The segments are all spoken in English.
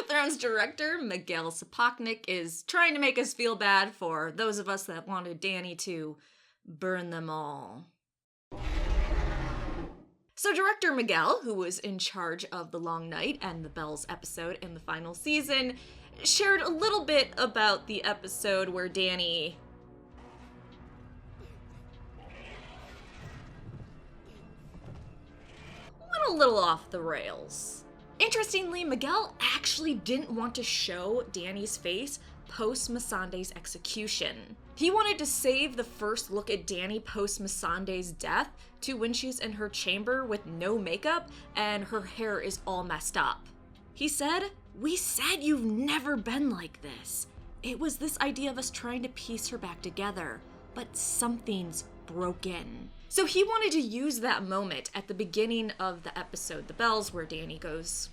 Thrones director Miguel Sapochnik is trying to make us feel bad for those of us that wanted Dany to burn them all. So director Miguel, who was in charge of The Long Night and the Bells episode in the final season, shared a little bit about the episode where Dany went a little off the rails. Interestingly, Miguel actually didn't want to show Dany's face post-Missandei's execution. He wanted to save the first look at Dany post-Missandei's death to when she's in her chamber with no makeup and her hair is all messed up. He said, "We said you've never been like this. It was this idea of us trying to piece her back together, but something's broken." So he wanted to use that moment at the beginning of the episode, The Bells, where Dany goes,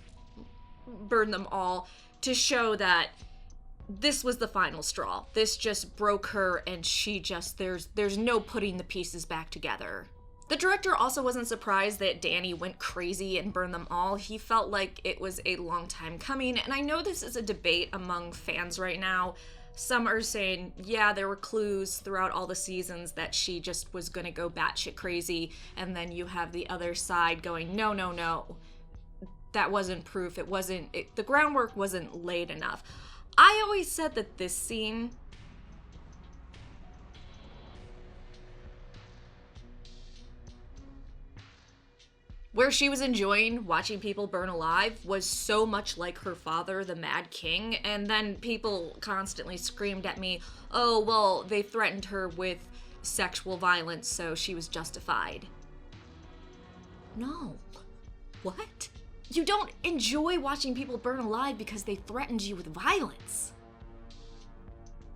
burn them all, to show that this was the final straw. This just broke her and she just, there's no putting the pieces back together. The director also wasn't surprised that Dany went crazy and burned them all. He felt like it was a long time coming, and I know this is a debate among fans right now. Some are saying, yeah, there were clues throughout all the seasons that she just was gonna go batshit crazy, and then you have the other side going, no, no, no. That wasn't proof. The groundwork wasn't laid enough. I always said that this scene where she was enjoying watching people burn alive was so much like her father, the Mad King, and then people constantly screamed at me, oh, well, they threatened her with sexual violence, so she was justified. No. What? You don't enjoy watching people burn alive because they threatened you with violence.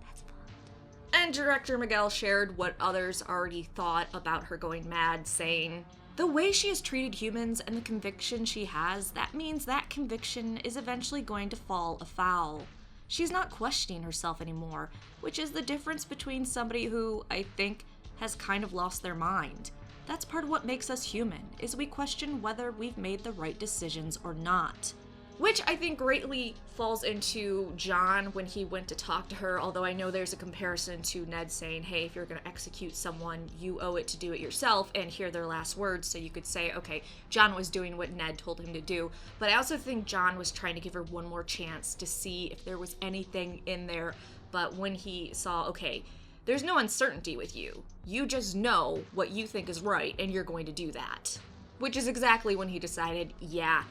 That's fucked. And director Miguel shared what others already thought about her going mad, saying, "The way she has treated humans and the conviction she has, that means that conviction is eventually going to fall afoul. She's not questioning herself anymore, which is the difference between somebody who, I think, has kind of lost their mind. That's part of what makes us human, is we question whether we've made the right decisions or not." Which I think greatly falls into Jon when he went to talk to her, although I know there's a comparison to Ned saying, hey, if you're going to execute someone, you owe it to do it yourself, and hear their last words, so you could say, okay, Jon was doing what Ned told him to do. But I also think Jon was trying to give her one more chance to see if there was anything in there, but when he saw, okay, there's no uncertainty with you. You just know what you think is right, and you're going to do that. Which is exactly when he decided, yeah,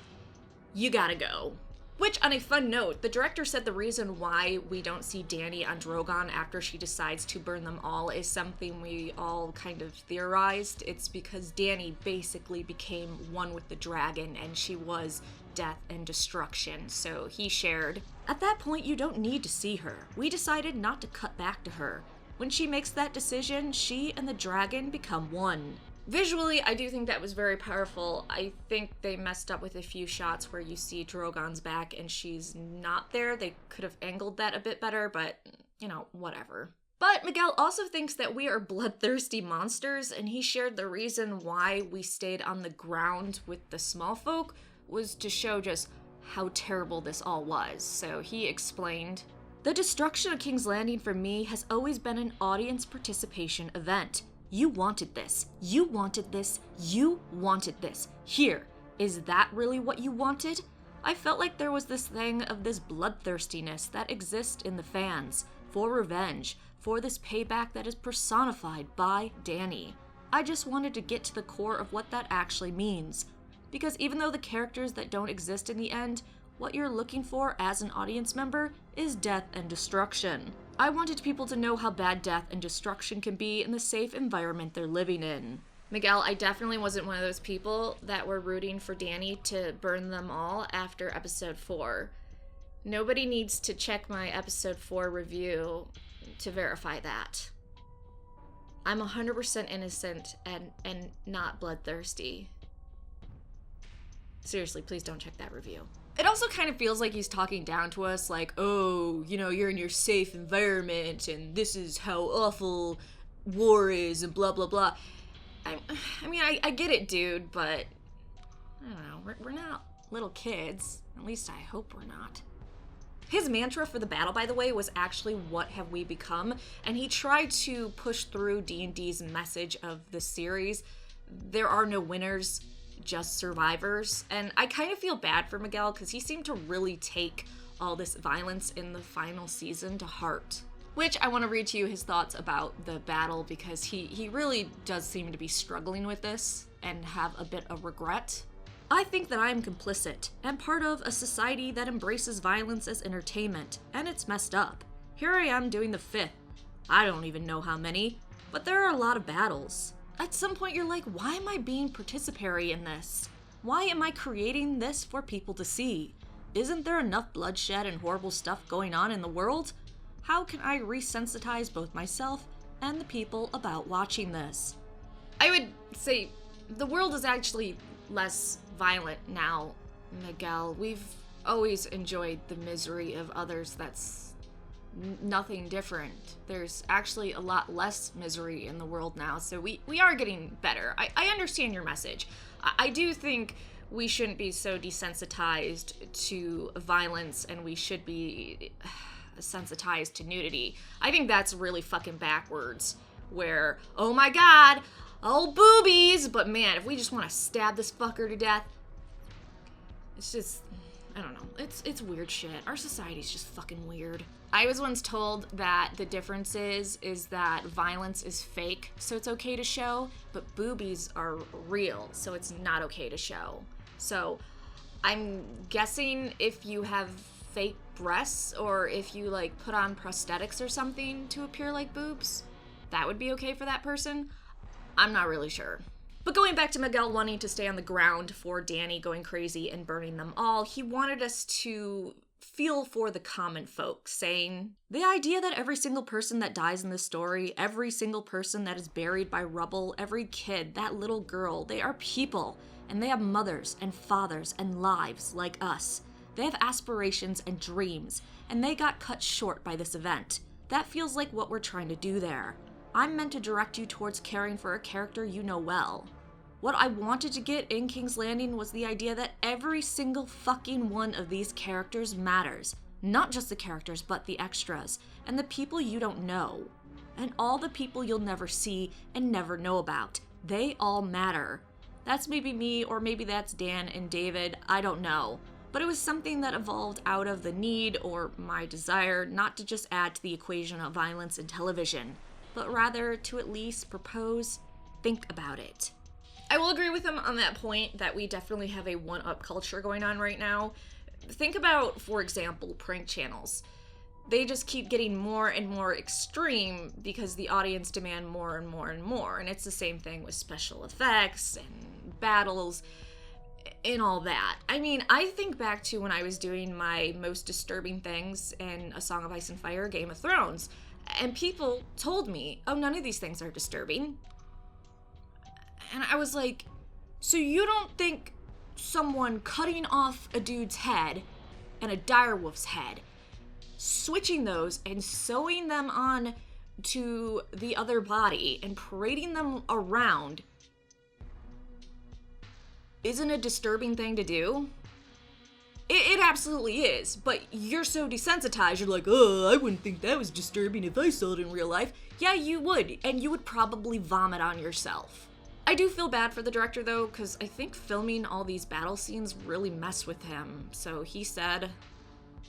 you gotta go. Which, on a fun note, the director said the reason why we don't see Dany on Drogon after she decides to burn them all is something we all kind of theorized. It's because Dany basically became one with the dragon, and she was death and destruction. So he shared, "At that point, you don't need to see her. We decided not to cut back to her. When she makes that decision, she and the dragon become one." Visually, I do think that was very powerful. I think they messed up with a few shots where you see Drogon's back and she's not there. They could have angled that a bit better, but, you know, whatever. But Miguel also thinks that we are bloodthirsty monsters, and he shared the reason why we stayed on the ground with the small folk was to show just how terrible this all was. So he explained, "The destruction of King's Landing for me has always been an audience participation event. You wanted this. You wanted this. You wanted this. Here. Is that really what you wanted? I felt like there was this thing of this bloodthirstiness that exists in the fans, for revenge, for this payback that is personified by Dany. I just wanted to get to the core of what that actually means. Because even though the characters that don't exist in the end, what you're looking for as an audience member is death and destruction. I wanted people to know how bad death and destruction can be in the safe environment they're living in." Miguel, I definitely wasn't one of those people that were rooting for Dany to burn them all after episode 4. Nobody needs to check my episode 4 review to verify that. I'm 100% innocent and not bloodthirsty. Seriously, please don't check that review. It also kind of feels like he's talking down to us, like, oh, you know, you're in your safe environment, and this is how awful war is, and blah, blah, blah. I mean, I get it, dude, but, I don't know, we're not little kids. At least I hope we're not. His mantra for the battle, by the way, was actually "What have we become?" And he tried to push through D&D's message of the series. There are no winners, just survivors. And I kind of feel bad for Miguel because he seemed to really take all this violence in the final season to heart. Which I want to read to you his thoughts about the battle because he really does seem to be struggling with this and have a bit of regret. I think that I am complicit and part of a society that embraces violence as entertainment, and it's messed up. Here I am doing the 5th. I don't even know how many, but there are a lot of battles. At some point you're like, why am I being participatory in this? Why am I creating this for people to see? Isn't there enough bloodshed and horrible stuff going on in the world? How can I resensitize both myself and the people about watching this? I would say the world is actually less violent now, Miguel. We've always enjoyed the misery of others. That's nothing different. There's actually a lot less misery in the world now, so we are getting better. I understand your message. I do think we shouldn't be so desensitized to violence, and we should be sensitized to nudity. I think that's really fucking backwards, where, oh my god, oh boobies, but man, if we just want to stab this fucker to death, it's just, I don't know, it's weird shit. Our society's just fucking weird. I was once told that the difference is that violence is fake, so it's okay to show, but boobies are real, so it's not okay to show. So I'm guessing if you have fake breasts, or if you like put on prosthetics or something to appear like boobs, that would be okay for that person. I'm not really sure. But going back to Miguel wanting to stay on the ground for Dany going crazy and burning them all, he wanted us to feel for the common folk, saying, the idea that every single person that dies in this story, every single person that is buried by rubble, every kid, that little girl, they are people, and they have mothers and fathers and lives like us. They have aspirations and dreams, and they got cut short by this event. That feels like what we're trying to do there. I'm meant to direct you towards caring for a character you know well. What I wanted to get in King's Landing was the idea that every single fucking one of these characters matters. Not just the characters, but the extras, and the people you don't know. And all the people you'll never see and never know about. They all matter. That's maybe me, or maybe that's Dan and David, I don't know. But it was something that evolved out of the need, or my desire, not to just add to the equation of violence in television, but rather to at least propose, think about it. I will agree with him on that point that we definitely have a one-up culture going on right now. Think about, for example, prank channels. They just keep getting more and more extreme because the audience demand more and more and more. And it's the same thing with special effects and battles and all that. I mean, I think back to when I was doing my most disturbing things in A Song of Ice and Fire, Game of Thrones, and people told me, oh, none of these things are disturbing. And I was like, so you don't think someone cutting off a dude's head and a direwolf's head, switching those and sewing them on to the other body and parading them around isn't a disturbing thing to do? It absolutely is, but you're so desensitized, you're like, oh, I wouldn't think that was disturbing if I saw it in real life. Yeah, you would, and you would probably vomit on yourself. I do feel bad for the director, though, because I think filming all these battle scenes really messed with him. So he said,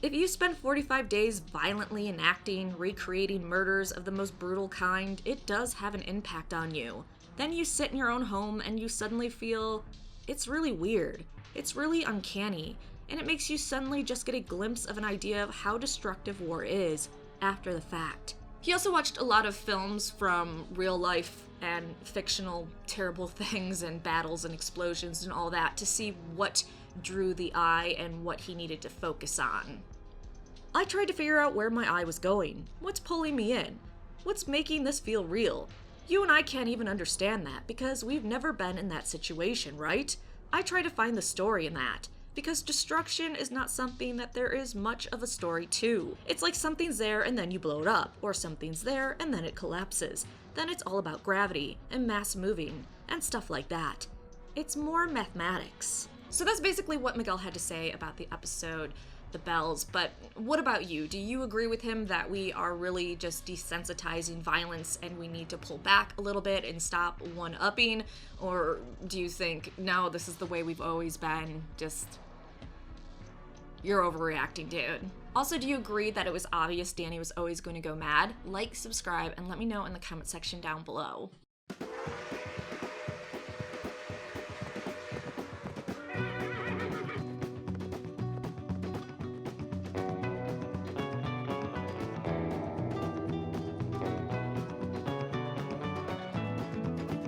if you spend 45 days violently enacting, recreating murders of the most brutal kind, it does have an impact on you. Then you sit in your own home and you suddenly feel, it's really weird. It's really uncanny. And it makes you suddenly just get a glimpse of an idea of how destructive war is after the fact. He also watched a lot of films from real life and fictional terrible things and battles and explosions and all that to see what drew the eye and what he needed to focus on. I tried to figure out where my eye was going. What's pulling me in? What's making this feel real? You and I can't even understand that because we've never been in that situation, right? I try to find the story in that. Because destruction is not something that there is much of a story to. It's like something's there and then you blow it up, or something's there and then it collapses. Then it's all about gravity and mass moving and stuff like that. It's more mathematics. So that's basically what Miguel had to say about the episode. the bells. But what about you? Do you agree with him that we are really just desensitizing violence and we need to pull back a little bit and stop one-upping? Or do you think, no, this is the way we've always been, just, you're overreacting, dude? Also, do you agree that it was obvious Dany was always going to go mad? Like, subscribe, and let me know in the comment section down below.